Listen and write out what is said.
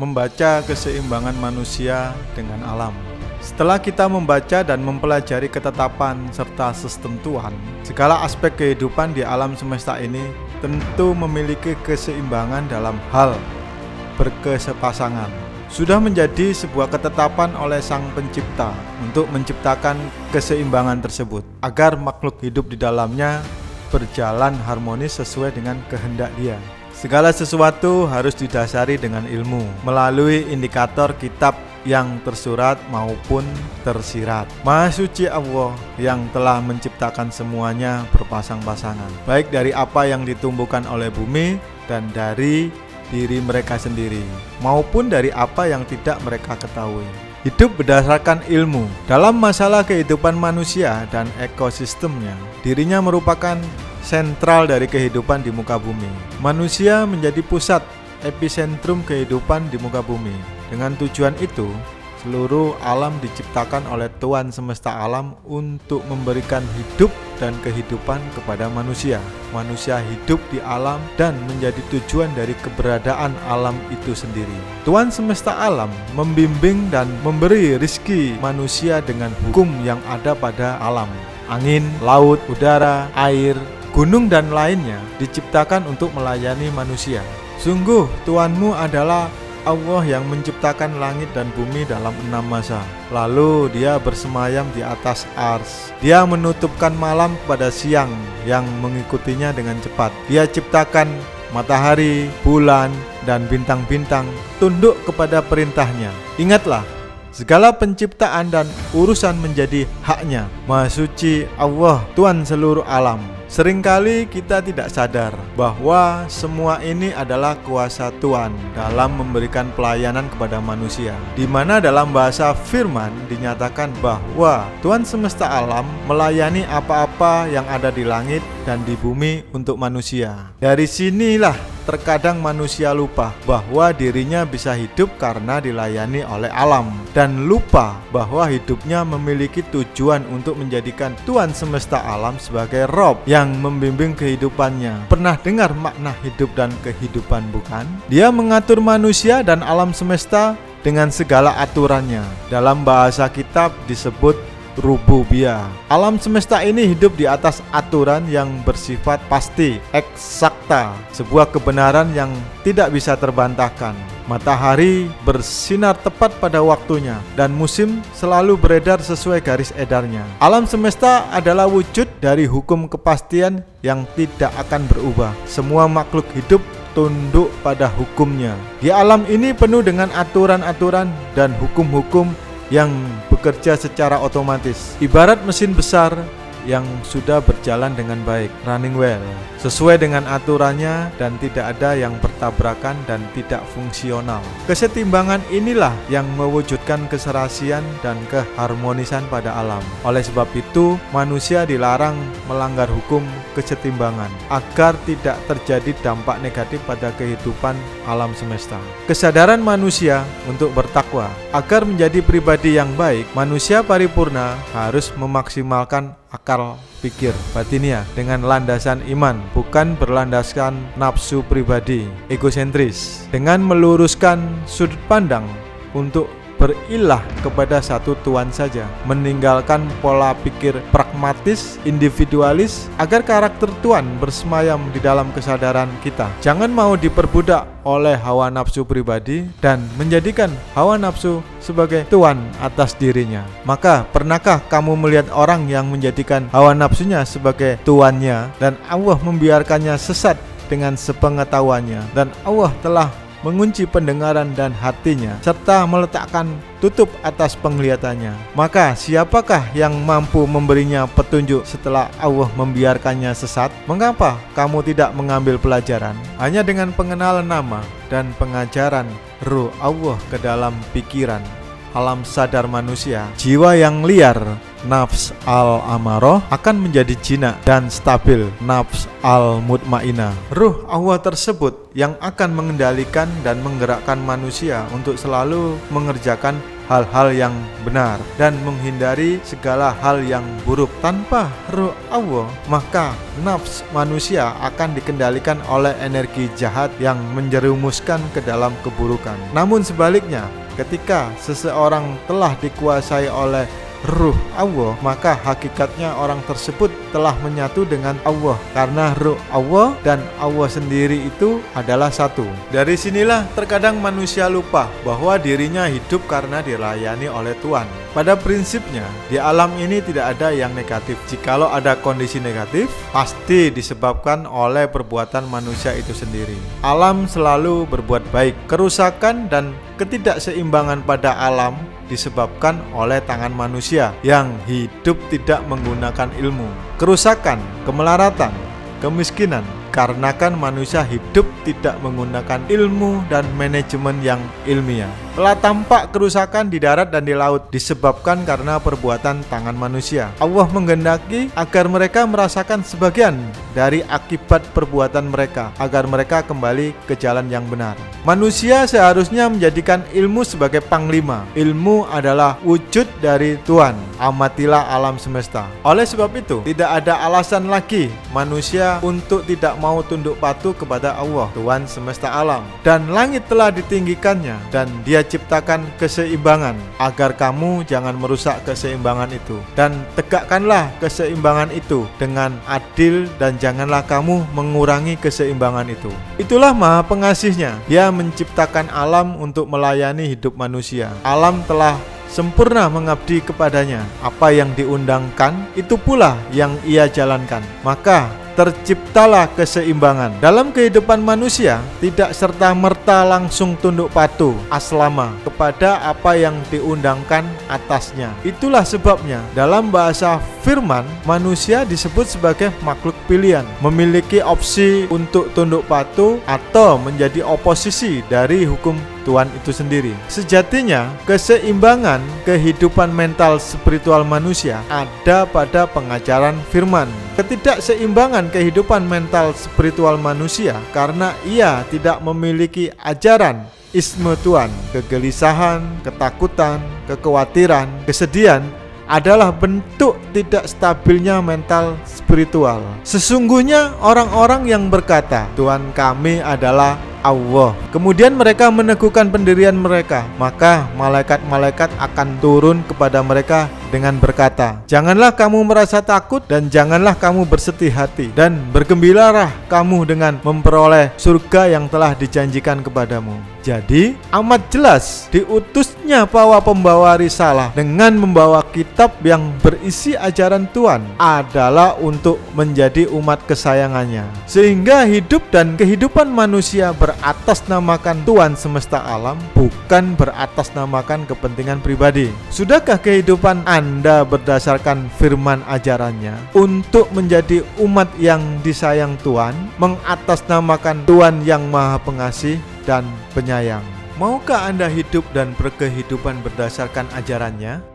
membaca keseimbangan manusia dengan alam. Setelah kita membaca dan mempelajari ketetapan serta sistem Tuhan, segala aspek kehidupan di alam semesta ini tentu memiliki keseimbangan dalam hal berkesepasangan. Sudah menjadi sebuah ketetapan oleh Sang Pencipta untuk menciptakan keseimbangan tersebut, agar makhluk hidup di dalamnya berjalan harmonis sesuai dengan kehendak Dia. Segala sesuatu harus didasari dengan ilmu melalui indikator kitab yang tersurat maupun tersirat. Maha suci Allah yang telah menciptakan semuanya berpasang-pasangan, baik dari apa yang ditumbuhkan oleh bumi dan dari diri mereka sendiri, maupun dari apa yang tidak mereka ketahui. Hidup berdasarkan ilmu. Dalam masalah kehidupan manusia dan ekosistemnya, dirinya merupakan sentral dari kehidupan di muka bumi. Manusia menjadi pusat epicentrum kehidupan di muka bumi. Dengan tujuan itu, seluruh alam diciptakan oleh Tuhan semesta alam untuk memberikan hidup dan kehidupan kepada manusia. Manusia hidup di alam dan menjadi tujuan dari keberadaan alam itu sendiri. Tuhan semesta alam membimbing dan memberi rizki manusia dengan hukum yang ada pada alam. Angin, laut, udara, air, gunung dan lainnya diciptakan untuk melayani manusia. Sungguh Tuhanmu adalah Allah yang menciptakan langit dan bumi dalam 6 masa. Lalu Dia bersemayam di atas ars. Dia menutupkan malam kepada siang yang mengikutinya dengan cepat. Dia ciptakan matahari, bulan, dan bintang-bintang tunduk kepada perintahnya. Ingatlah, segala penciptaan dan urusan menjadi haknya. Maha suci Allah, Tuhan seluruh alam. Seringkali kita tidak sadar bahwa semua ini adalah kuasa Tuhan dalam memberikan pelayanan kepada manusia, di mana dalam bahasa firman dinyatakan bahwa Tuhan semesta alam melayani apa-apa yang ada di langit dan di bumi untuk manusia. Dari sinilah terkadang manusia lupa bahwa dirinya bisa hidup karena dilayani oleh alam, dan lupa bahwa hidupnya memiliki tujuan untuk menjadikan Tuhan semesta alam sebagai Rob yang membimbing kehidupannya. Pernah dengar makna hidup dan kehidupan, bukan? Dia mengatur manusia dan alam semesta dengan segala aturannya. Dalam bahasa kitab disebut rububiyah. Alam semesta ini hidup di atas aturan yang bersifat pasti, eksakta, sebuah kebenaran yang tidak bisa terbantahkan. Matahari bersinar tepat pada waktunya dan musim selalu beredar sesuai garis edarnya. Alam semesta adalah wujud dari hukum kepastian yang tidak akan berubah. Semua makhluk hidup tunduk pada hukumnya. Di alam ini penuh dengan aturan-aturan dan hukum-hukum yang bekerja secara otomatis, ibarat mesin besar yang sudah berjalan dengan baik, running well, sesuai dengan aturannya dan tidak ada yang bertabrakan dan tidak fungsional. Kesetimbangan inilah yang mewujudkan keserasian dan keharmonisan pada alam. Oleh sebab itu, manusia dilarang melanggar hukum kesetimbangan agar tidak terjadi dampak negatif pada kehidupan alam semesta. Kesadaran manusia untuk bertakwa agar menjadi pribadi yang baik, manusia paripurna harus memaksimalkan akal pikir batiniah dengan landasan iman, bukan berlandaskan nafsu pribadi egosentris, dengan meluruskan sudut pandang untuk berilah kepada satu Tuhan saja, meninggalkan pola pikir pragmatis, individualis, agar karakter Tuhan bersemayam di dalam kesadaran kita. Jangan mau diperbudak oleh hawa nafsu pribadi dan menjadikan hawa nafsu sebagai Tuhan atas dirinya. Maka pernahkah kamu melihat orang yang menjadikan hawa nafsunya sebagai tuannya dan Allah membiarkannya sesat dengan sepengetahuannya, dan Allah telah mengunci pendengaran dan hatinya serta meletakkan tutup atas penglihatannya? Maka siapakah yang mampu memberinya petunjuk setelah Allah membiarkannya sesat? Mengapa kamu tidak mengambil pelajaran? Hanya dengan pengenalan nama dan pengajaran Ruh Allah ke dalam pikiran alam sadar manusia, jiwa yang liar, nafs al-amarah, akan menjadi jinak dan stabil, nafs al-mutmainah. Ruh Allah tersebut yang akan mengendalikan dan menggerakkan manusia untuk selalu mengerjakan hal-hal yang benar dan menghindari segala hal yang buruk. Tanpa Ruh Allah, maka nafs manusia akan dikendalikan oleh energi jahat yang menjerumuskan ke dalam keburukan. Namun sebaliknya, ketika seseorang telah dikuasai oleh Ruh Allah, maka hakikatnya orang tersebut telah menyatu dengan Allah, karena Ruh Allah dan Allah sendiri itu adalah satu. Dari sinilah terkadang manusia lupa bahwa dirinya hidup karena dilayani oleh Tuhan. Pada prinsipnya, di alam ini tidak ada yang negatif. Jikalau ada kondisi negatif, pasti disebabkan oleh perbuatan manusia itu sendiri. Alam selalu berbuat baik. Kerusakan dan ketidakseimbangan pada alam disebabkan oleh tangan manusia yang hidup tidak menggunakan ilmu. Kerusakan, kemelaratan, kemiskinan karenakan manusia hidup tidak menggunakan ilmu dan manajemen yang ilmiah. Telah tampak kerusakan di darat dan di laut disebabkan karena perbuatan tangan manusia. Allah menghendaki agar mereka merasakan sebagian dari akibat perbuatan mereka, agar mereka kembali ke jalan yang benar. Manusia seharusnya menjadikan ilmu sebagai panglima. Ilmu adalah wujud dari Tuhan. Amatilah alam semesta. Oleh sebab itu, tidak ada alasan lagi manusia untuk tidak mau tunduk patuh kepada Allah, Tuhan semesta alam. Dan langit telah ditinggikannya, dan Dia ciptakan keseimbangan, agar kamu jangan merusak keseimbangan itu. Dan tegakkanlah keseimbangan itu dengan adil, dan janganlah kamu mengurangi keseimbangan itu. Itulah Maha Pengasihnya. Dia menciptakan alam untuk melayani hidup manusia. Alam telah sempurna mengabdi kepadanya. Apa yang diundangkan, itu pula yang ia jalankan. Maka terciptalah keseimbangan. Dalam kehidupan manusia, tidak serta-merta langsung tunduk patuh aslama kepada apa yang diundangkan atasnya. Itulah sebabnya dalam bahasa firman, manusia disebut sebagai makhluk pilihan, memiliki opsi untuk tunduk patuh atau menjadi oposisi dari hukum Tuhan itu sendiri. Sejatinya, keseimbangan kehidupan mental spiritual manusia ada pada pengajaran firman. Ketidakseimbangan kehidupan mental spiritual manusia karena ia tidak memiliki ajaran isme Tuhan. Kegelisahan, ketakutan, kekhawatiran, kesedihan adalah bentuk tidak stabilnya mental spiritual. Sesungguhnya orang-orang yang berkata, Tuhan kami adalah Allah, kemudian mereka meneguhkan pendirian mereka, maka malaikat-malaikat akan turun kepada mereka dengan berkata, janganlah kamu merasa takut dan janganlah kamu bersedih hati, dan bergembiralah kamu dengan memperoleh surga yang telah dijanjikan kepadamu. Jadi amat jelas diutusnya para pembawa risalah dengan membawa kitab yang berisi ajaran Tuhan adalah untuk menjadi umat kesayangannya, sehingga hidup dan kehidupan manusia beratasnamakan Tuhan semesta alam, bukan beratasnamakan kepentingan pribadi. Sudahkah kehidupan Anda berdasarkan firman ajarannya untuk menjadi umat yang disayang Tuhan, mengatasnamakan Tuhan yang Maha Pengasih dan Penyayang? Maukah Anda hidup dan berkehidupan berdasarkan ajarannya?